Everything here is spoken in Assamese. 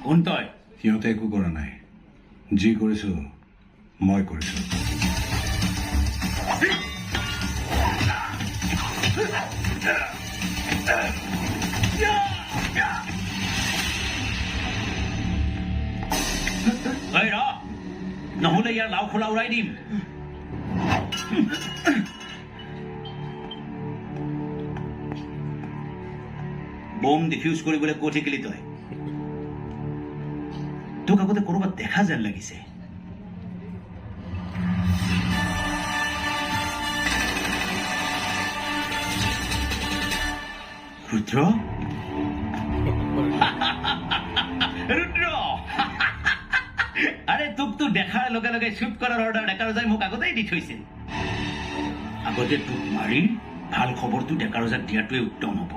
কোন তই? সিহঁতে একো কৰা নাই, যি কৰিছো মই কৰিছো। নহলে ইয়াৰ লাও খোলা উৰাই দিম। বোম ডিফিউজ কৰিবলৈ ক'ত শিকিলি তই? তোক আগতে ক'ৰবাত দেখা যেন লাগিছে। ৰুদ্ৰ ৰুদ্ৰ আৰে তোকতো দেখাৰ লগে লগে শ্বুট কৰাৰ অৰ্ডাৰ ডেকা ৰজাই মোক আগতেই দি থৈছিল। আগতে তোক মাৰি ভাল খবৰটো ডেকা ৰজাক দিয়াটোৱে উত্তম হ'ব।